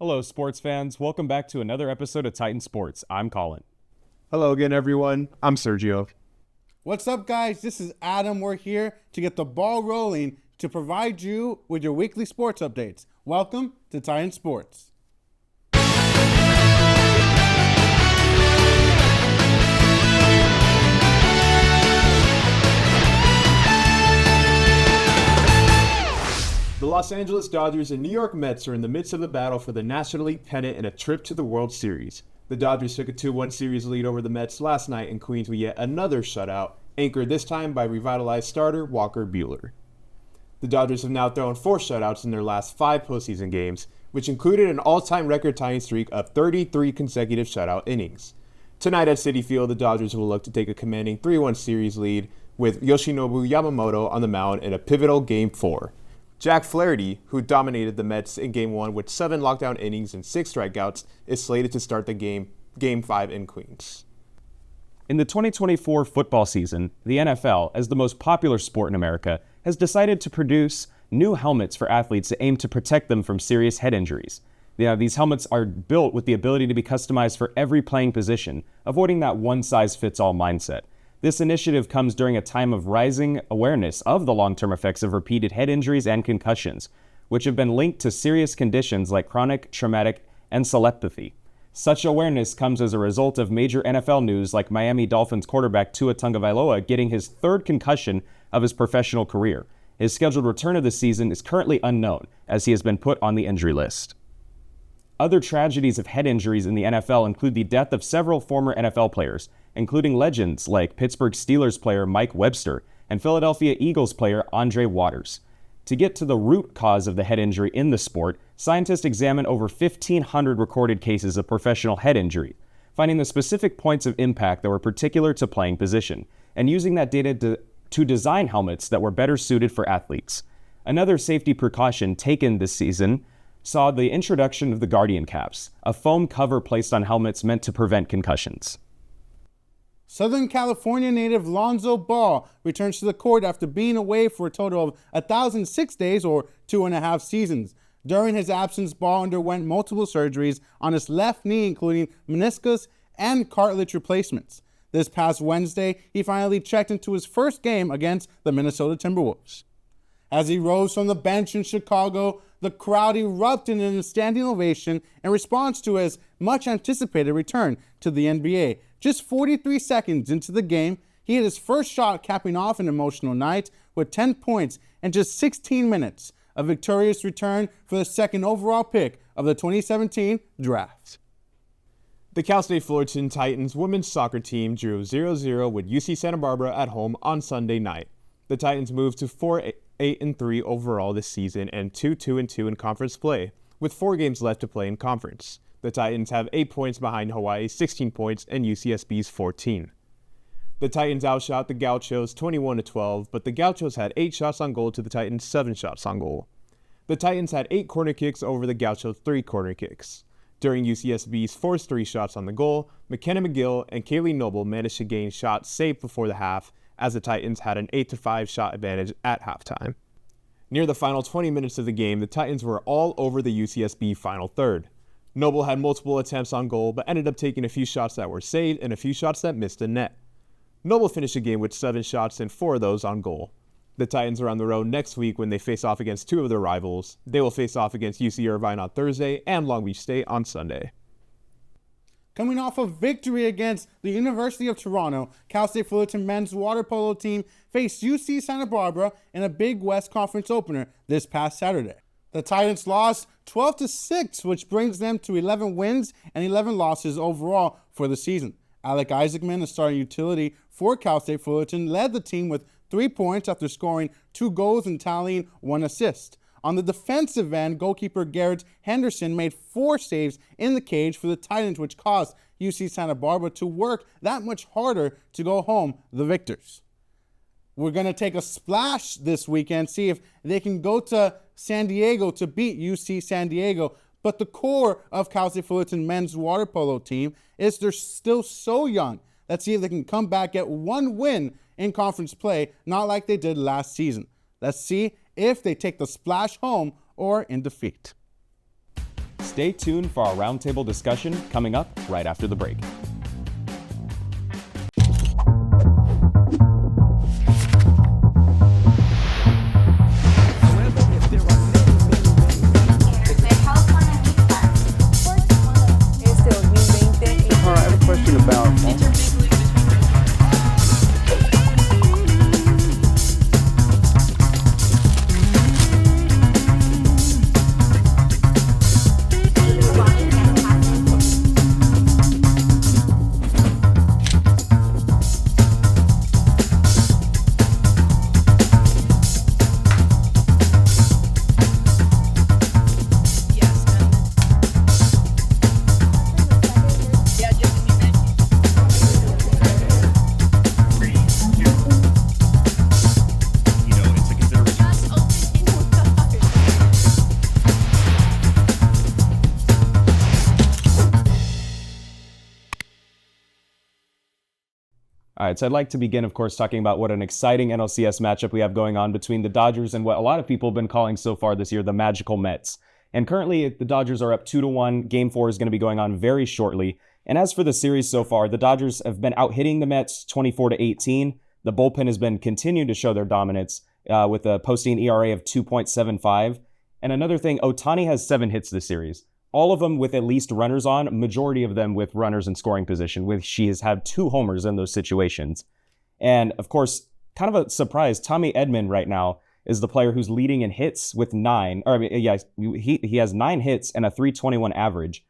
Hello, sports fans. Welcome back to another episode of Titan Sports. I'm Colin. Hello again, everyone. I'm Sergio. What's up, guys? This is Adam. We're here to get the ball rolling to provide you with your weekly sports updates. Welcome to Titan Sports. The Los Angeles Dodgers and New York Mets are in the midst of the battle for the National League pennant and a trip to the World Series. The Dodgers took a 2-1 series lead over the Mets last night in Queens with yet another shutout, anchored this time by revitalized starter Walker Buehler. The Dodgers have now thrown 4 shutouts in their last 5 postseason games, which included an all-time record-tying streak of 33 consecutive shutout innings. Tonight at Citi Field, the Dodgers will look to take a commanding 3-1 series lead with Yoshinobu Yamamoto on the mound in a pivotal Game 4. Jack Flaherty, who dominated the Mets in Game 1 with 7 lockdown innings and 6 strikeouts, is slated to start the Game 5 in Queens. In the 2024 football season, the NFL, as the most popular sport in America, has decided to produce new helmets for athletes to aim to protect them from serious head injuries. These helmets are built with the ability to be customized for every playing position, avoiding that one-size-fits-all mindset. This initiative comes during a time of rising awareness of the long-term effects of repeated head injuries and concussions, which have been linked to serious conditions like chronic traumatic encephalopathy. Such awareness comes as a result of major NFL news like Miami Dolphins quarterback Tua Tagovailoa getting his 3rd concussion of his professional career. His scheduled return of the season is currently unknown, as he has been put on the injury list. Other tragedies of head injuries in the NFL include the death of several former NFL players, including legends like Pittsburgh Steelers player Mike Webster and Philadelphia Eagles player Andre Waters. To get to the root cause of the head injury in the sport, scientists examined over 1,500 recorded cases of professional head injury, finding the specific points of impact that were particular to playing position, and using that data to design helmets that were better suited for athletes. Another safety precaution taken this season saw the introduction of the Guardian caps, a foam cover placed on helmets meant to prevent concussions. Southern California native Lonzo Ball returns to the court after being away for a total of 1,006 days or 2.5 seasons. During his absence, Ball underwent multiple surgeries on his left knee, including meniscus and cartilage replacements. This past Wednesday, he finally checked into his first game against the Minnesota Timberwolves. As he rose from the bench in Chicago, the crowd erupted in a standing ovation in response to his much-anticipated return to the NBA. Just 43 seconds into the game, he hit his first shot, capping off an emotional night with 10 points in just 16 minutes, a victorious return for the 2nd overall pick of the 2017 draft. The Cal State Fullerton Titans women's soccer team drew 0-0 with UC Santa Barbara at home on Sunday night. The Titans moved to 4-8-3 overall this season and 2-2-2 in conference play, with 4 games left to play in conference. The Titans have 8 points behind Hawaii's 16 points and UCSB's 14. The Titans outshot the Gauchos 21-12, but the Gauchos had 8 shots on goal to the Titans' 7 shots on goal. The Titans had 8 corner kicks over the Gauchos' 3 corner kicks. During UCSB's forced 3 shots on the goal, McKenna McGill and Kaylee Noble managed to gain shots saved before the half, as the Titans had an 8-5 shot advantage at halftime. Near the final 20 minutes of the game, the Titans were all over the UCSB final third. Noble had multiple attempts on goal, but ended up taking a few shots that were saved and a few shots that missed the net. Noble finished the game with 7 shots and 4 of those on goal. The Titans are on the road next week when they face off against 2 of their rivals. They will face off against UC Irvine on Thursday and Long Beach State on Sunday. Coming off a victory against the University of Toronto, Cal State Fullerton men's water polo team faced UC Santa Barbara in a Big West Conference opener this past Saturday. The Titans lost 12-6, which brings them to 11 wins and 11 losses overall for the season. Alec Isaacman, a starting utility for Cal State Fullerton, led the team with 3 points after scoring 2 goals and tallying 1 assist. On the defensive end, goalkeeper Garrett Henderson made 4 saves in the cage for the Titans, which caused UC Santa Barbara to work that much harder to go home the victors. We're going to take a splash this weekend, see if they can go to San Diego to beat UC San Diego. But the core of Cal State Fullerton men's water polo team is they're still so young. Let's see if they can come back, get 1 win in conference play, not like they did last season. Let's see if they take the splash home or in defeat. Stay tuned for our roundtable discussion coming up right after the break. All right, so I'd like to begin, of course, talking about what an exciting NLCS matchup we have going on between the Dodgers and what a lot of people have been calling so far this year, the magical Mets. And currently, the Dodgers are up 2-1. Game 4 is going to be going on very shortly. And as for the series so far, the Dodgers have been out-hitting the Mets 24-18. The bullpen has been continuing to show their dominance with a posting ERA of 2.75. And another thing, Ohtani has 7 hits this series. All of them with at least runners on, majority of them with runners in scoring position, which she has had 2 homers in those situations. And of course, kind of a surprise, Tommy Edman right now is the player who's leading in hits with 9. He has 9 hits and a .321 average.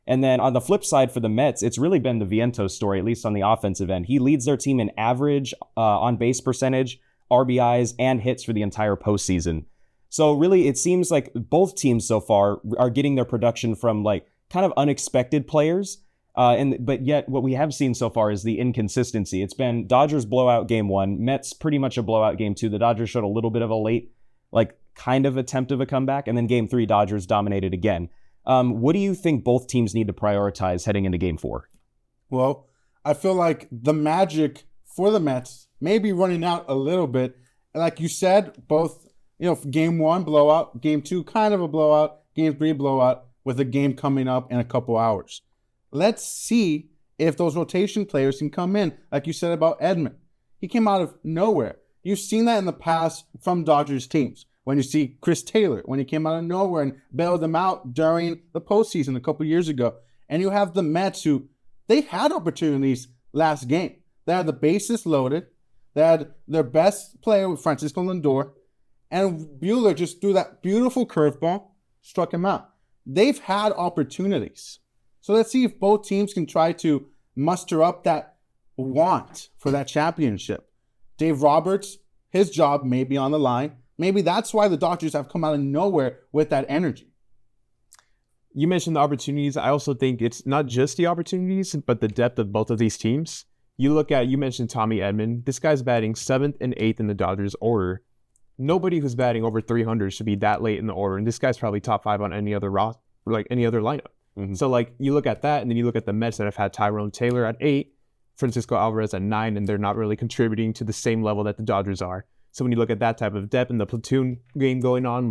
And then on the flip side for the Mets, it's really been the Vientos story, at least on the offensive end. He leads their team in average, on-base percentage, RBIs, and hits for the entire postseason. So really, it seems like both teams so far are getting their production from like kind of unexpected players. But yet what we have seen so far is the inconsistency. It's been Dodgers blowout game 1, Mets pretty much a blowout game 2. The Dodgers showed a little bit of a late, kind of attempt of a comeback. And then game 3, Dodgers dominated again. What do you think both teams need to prioritize heading into game 4? Well, I feel like the magic for the Mets may be running out a little bit. And like you said, both, game 1 blowout, game 2 kind of a blowout, game 3 blowout, with a game coming up in a couple hours. Let's see if those rotation players can come in, like you said about Edman. He came out of nowhere. You've seen that in the past from Dodgers teams. When you see Chris Taylor, when he came out of nowhere and bailed them out during the postseason a couple years ago. And you have the Mets who, they had opportunities last game. They had the bases loaded. They had their best player with Francisco Lindor. And Buehler just threw that beautiful curveball, struck him out. They've had opportunities. So let's see if both teams can try to muster up that want for that championship. Dave Roberts, his job may be on the line. Maybe that's why the Dodgers have come out of nowhere with that energy. You mentioned the opportunities. I also think it's not just the opportunities, but the depth of both of these teams. You mentioned Tommy Edman. This guy's batting 7th and 8th in the Dodgers order. Nobody who's batting over 300 should be that late in the order. And this guy's probably top 5 on any other any other lineup. Mm-hmm. So you look at that, and then you look at the Mets that have had Tyrone Taylor at 8, Francisco Alvarez at 9, and they're not really contributing to the same level that the Dodgers are. So when you look at that type of depth and the platoon game going on,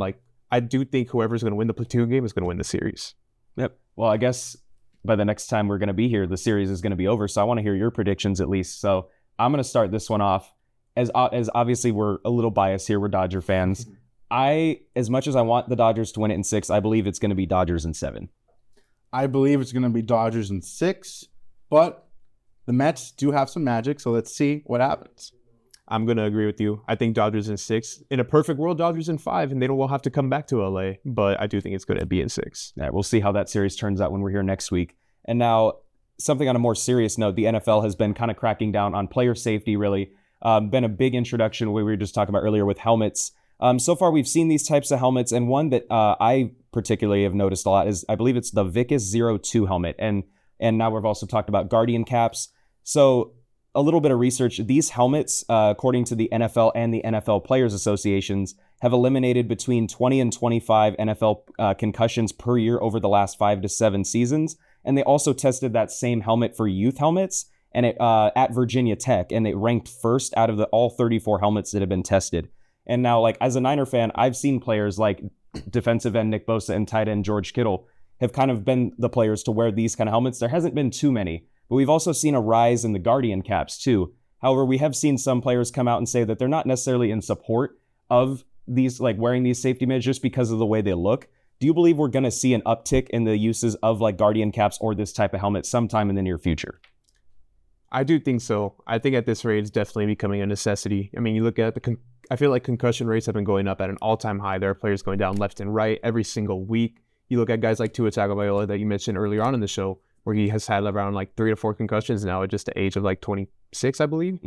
I do think whoever's going to win the platoon game is going to win the series. Yep. Well, I guess by the next time we're going to be here, the series is going to be over. So I want to hear your predictions at least. So I'm going to start this one off. As obviously we're a little biased here, we're Dodger fans. As much as I want the Dodgers to win it in 6, I believe it's going to be Dodgers in 7. I believe it's going to be Dodgers in 6, but the Mets do have some magic, so let's see what happens. I'm going to agree with you. I think Dodgers in 6. In a perfect world, Dodgers in 5, and they will have to come back to LA, but I do think it's going to be in 6. Yeah, we'll see how that series turns out when we're here next week. And now, something on a more serious note, the NFL has been kind of cracking down on player safety, really. Been a big introduction, we were just talking about earlier with helmets. So far, we've seen these types of helmets, and one that I particularly have noticed a lot is, I believe it's the Vicus 02 helmet, and now we've also talked about Guardian caps. So a little bit of research, these helmets, according to the NFL and the NFL Players Associations, have eliminated between 20 and 25 NFL concussions per year over the last 5 to 7 seasons, and they also tested that same helmet for youth helmets, and it at Virginia Tech, and it ranked first out of all 34 helmets that have been tested. And now, as a Niner fan, I've seen players like defensive end Nick Bosa and tight end George Kittle have kind of been the players to wear these kind of helmets. There hasn't been too many, but we've also seen a rise in the Guardian caps too. However, we have seen some players come out and say that they're not necessarily in support of these, like wearing these safety mids just because of the way they look. Do you believe we're going to see an uptick in the uses of like Guardian caps or this type of helmet sometime in the near future? I do think so. I think at this rate, it's definitely becoming a necessity. I mean, you look at I feel like concussion rates have been going up at an all-time high. There are players going down left and right every single week. You look at guys like Tua Tagovailoa that you mentioned earlier on in the show, where he has had around like 3 to 4 concussions now at just the age of like 26, I believe.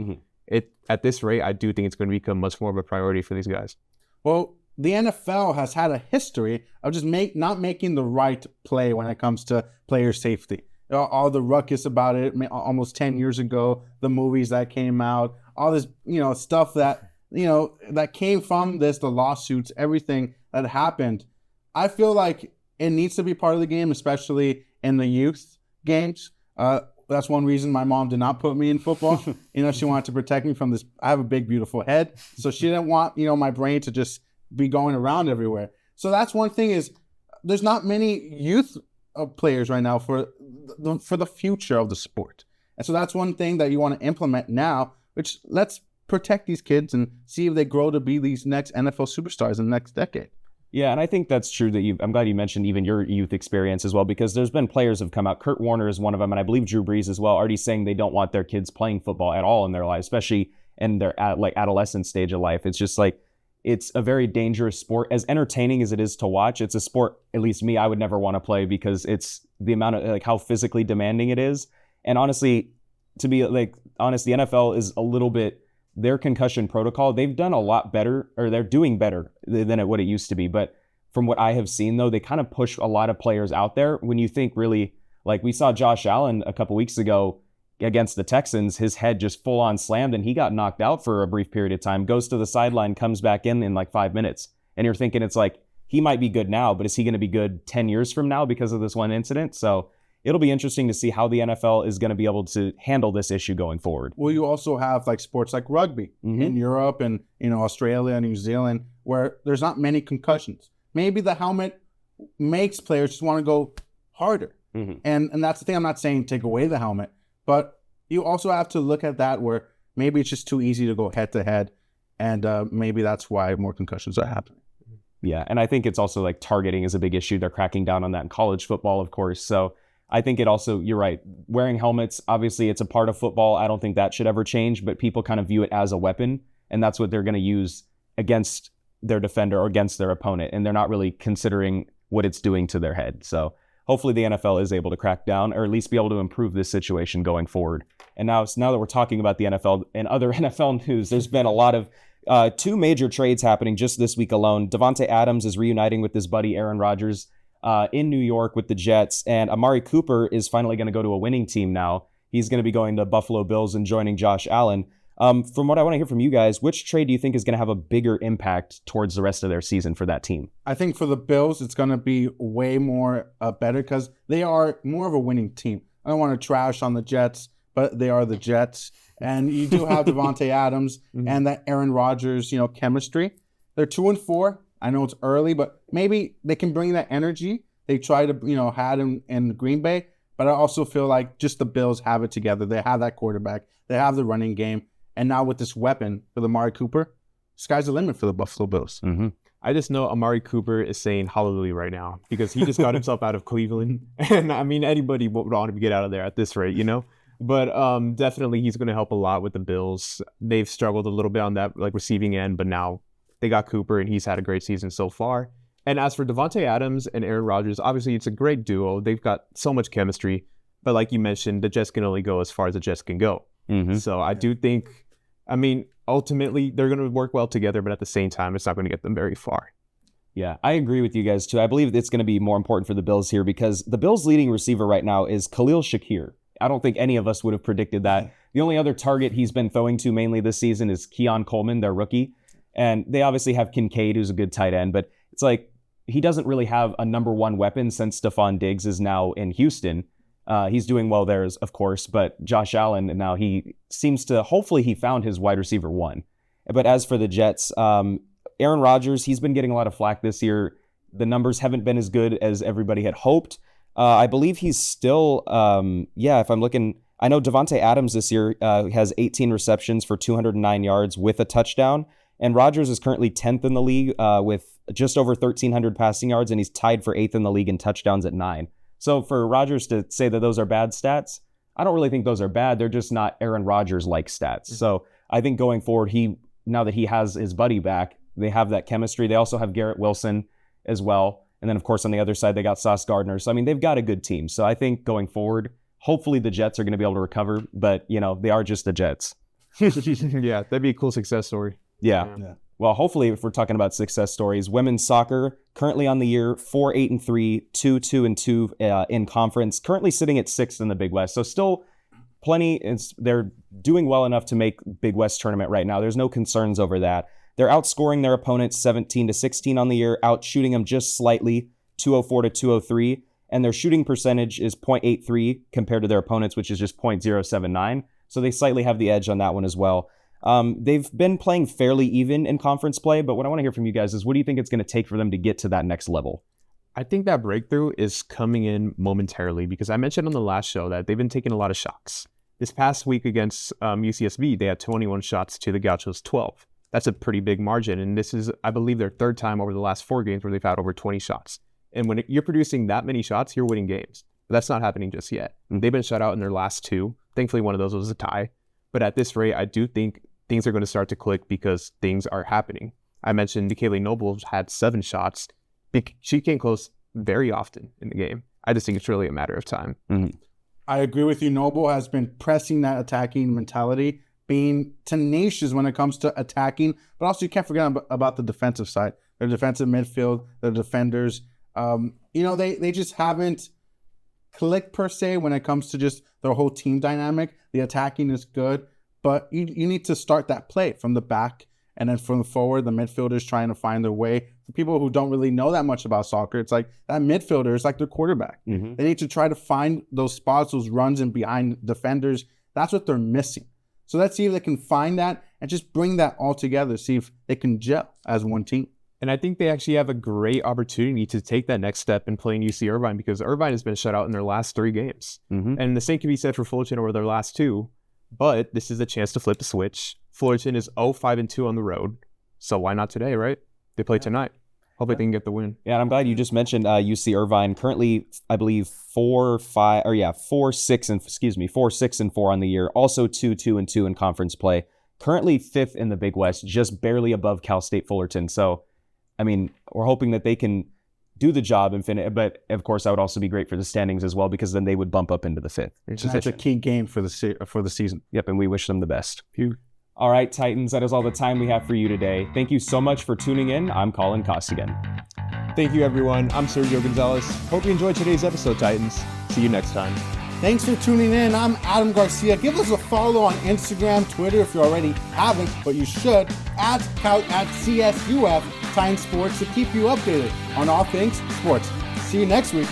At this rate, I do think it's going to become much more of a priority for these guys. Well, the NFL has had a history of just not making the right play when it comes to player safety. All the ruckus about it almost 10 years ago, the movies that came out, all this, stuff that, that came from this, the lawsuits, everything that happened. I feel like it needs to be part of the game, especially in the youth games. That's one reason my mom did not put me in football. She wanted to protect me from this. I have a big, beautiful head. So she didn't want, my brain to just be going around everywhere. So that's one thing is there's not many youth players right now for the future of the sport. And so that's one thing that you want to implement now, which let's protect these kids and see if they grow to be these next NFL superstars in the next decade. Yeah, and I think that's true that I'm glad you mentioned even your youth experience as well, because there's been players have come out. Kurt Warner is one of them, and I believe Drew Brees as well, already saying they don't want their kids playing football at all in their life, especially in their adolescent stage of life. It's just like, it's a very dangerous sport. As entertaining as it is to watch, it's a sport, at least me, I would never want to play because it's the amount of like how physically demanding it is. And honestly, to be honest, the NFL is a little bit, their concussion protocol, they've done a lot better, or they're doing better than what it used to be. But from what I have seen, though, they kind of push a lot of players out there. When you think really, like we saw Josh Allen a couple weeks ago against the Texans, his head just full on slammed and he got knocked out for a brief period of time, goes to the sideline, comes back in like 5 minutes. And you're thinking it's like, he might be good now, but is he going to be good 10 years from now because of this one incident? So it'll be interesting to see how the NFL is going to be able to handle this issue going forward. Well, you also have like sports like rugby in Europe and, Australia, New Zealand, where there's not many concussions. Maybe the helmet makes players just want to go harder. And that's the thing. I'm not saying take away the helmet, but you also have to look at that where maybe it's just too easy to go head to head. And maybe that's why more concussions are happening. Yeah. And I think it's also like targeting is a big issue. They're cracking down on that in college football, of course. So I think it also, you're right, wearing helmets, obviously it's a part of football. I don't think that should ever change, but people kind of view it as a weapon. And that's what they're going to use against their defender or against their opponent. And they're not really considering what it's doing to their head. So hopefully the NFL is able to crack down or at least be able to improve this situation going forward. And now that we're talking about the NFL and other NFL news, there's been a lot of 2 major trades happening just this week alone. Davante Adams is reuniting with his buddy Aaron Rodgers in New York with the Jets, and Amari Cooper is finally going to go to a winning team now. He's going to be going to Buffalo Bills and joining Josh Allen. From what I want to hear from you guys, which trade do you think is going to have a bigger impact towards the rest of their season for that team? I think for the Bills, it's going to be way more better because they are more of a winning team. I don't want to trash on the Jets, but they are the Jets. And you do have Davante Adams and that Aaron Rodgers, chemistry. They're 2-4. I know it's early, but maybe they can bring that energy they try to, had in Green Bay. But I also feel like just the Bills have it together. They have that quarterback. They have the running game. And now with this weapon for the Amari Cooper, sky's the limit for the Buffalo Bills. I just know Amari Cooper is saying hallelujah right now because he just got himself out of Cleveland. And I mean, anybody would want to get out of there at this rate, But definitely he's going to help a lot with the Bills. They've struggled a little bit on that receiving end, but now they got Cooper and he's had a great season so far. And as for Davante Adams and Aaron Rodgers, obviously it's a great duo. They've got so much chemistry. But like you mentioned, the Jets can only go as far as the Jets can go. So I do think, ultimately they're going to work well together, but at the same time, it's not going to get them very far. Yeah, I agree with you guys too. I believe it's going to be more important for the Bills here because the Bills' leading receiver right now is Khalil Shakir. I don't think any of us would have predicted that. The only other target he's been throwing to mainly this season is Keon Coleman, their rookie. And they obviously have Kincaid, who's a good tight end, but it's like he doesn't really have a number one weapon since Stephon Diggs is now in Houston. He's doing well there, of course, but Josh Allen, now he seems to, hopefully he found his wide receiver 1. But as for the Jets, Aaron Rodgers, he's been getting a lot of flack this year. the numbers haven't been as good as everybody had hoped. I believe he's still, if I'm looking, I know Devontae Adams this year has 18 receptions for 209 yards with a touchdown. And Rodgers is currently 10th in the league with just over 1,300 passing yards, and he's tied for 8th in the league in touchdowns at 9. So for Rodgers to say that those are bad stats, I don't really think those are bad. They're just not Aaron Rodgers-like stats. So I think going forward, now that he has his buddy back, they have that chemistry. They also have Garrett Wilson as well. And then, of course, on the other side, they got Sauce Gardner. So, I mean, they've got a good team. So I think going forward, hopefully the Jets are going to be able to recover. But, they are just the Jets. Yeah, that'd be a cool success story. Yeah. Well, hopefully, if we're talking about success stories, women's soccer currently on the year 4-8-3, 2-2-2 in conference, currently sitting at 6th in the Big West. So still plenty. They're doing well enough to make Big West tournament right now. There's no concerns over that. They're outscoring their opponents 17-16 on the year, out shooting them just slightly, 204-203, and their shooting percentage is .83 compared to their opponents, which is just .079. So they slightly have the edge on that one as well. They've been playing fairly even in conference play, but what I want to hear from you guys is what do you think it's going to take for them to get to that next level? I think that breakthrough is coming in momentarily because I mentioned on the last show that they've been taking a lot of shots. This past week against UCSB, they had 21 shots to the Gauchos' 12. That's a pretty big margin, and this is, I believe, their third time over the last 4 games where they've had over 20 shots. And when you're producing that many shots, you're winning games. But that's not happening just yet. They've been shut out in their last 2. Thankfully, one of those was a tie. But at this rate, I do think things are going to start to click because things are happening. I mentioned Nikayla Noble had 7 shots. She came close very often in the game. I just think it's really a matter of time. Mm-hmm. I agree with you. Noble has been pressing that attacking mentality, being tenacious when it comes to attacking, but also you can't forget about the defensive side. Their defensive midfield, their defenders. They just haven't clicked per se when it comes to just their whole team dynamic. The attacking is good, but you need to start that play from the back and then from the forward, the midfielders trying to find their way. For people who don't really know that much about soccer, it's like that midfielder is like their quarterback. Mm-hmm. They need to try to find those spots, those runs in behind defenders. That's what they're missing. So let's see if they can find that and just bring that all together, see if they can gel as one team. And I think they actually have a great opportunity to take that next step in playing UC Irvine because Irvine has been shut out in their last 3 games. Mm-hmm. And the same can be said for Fullerton over their last 2. But this is a chance to flip the switch. Fullerton is 0-5-2 on the road. So why not today, right? They play tonight. Hopefully they can get the win. Yeah, and I'm glad you just mentioned UC Irvine. Currently, I believe 4-6-4 on the year. Also 2-2-2 in conference play. Currently 5th in the Big West, just barely above Cal State Fullerton. So, I mean, we're hoping that they can do the job and finish. But of course, that would also be great for the standings as well because then they would bump up into the 5th. It's a key game for the season. Yep, and we wish them the best. All right, Titans, that is all the time we have for you today. Thank you so much for tuning in. I'm Colin Costigan. Thank you, everyone. I'm Sergio Gonzalez. Hope you enjoyed today's episode, Titans. See you next time. Thanks for tuning in. I'm Adam Garcia. Give us a follow on Instagram, Twitter if you already haven't, but you should, at CSUF Sports to keep you updated on all things sports. See you next week.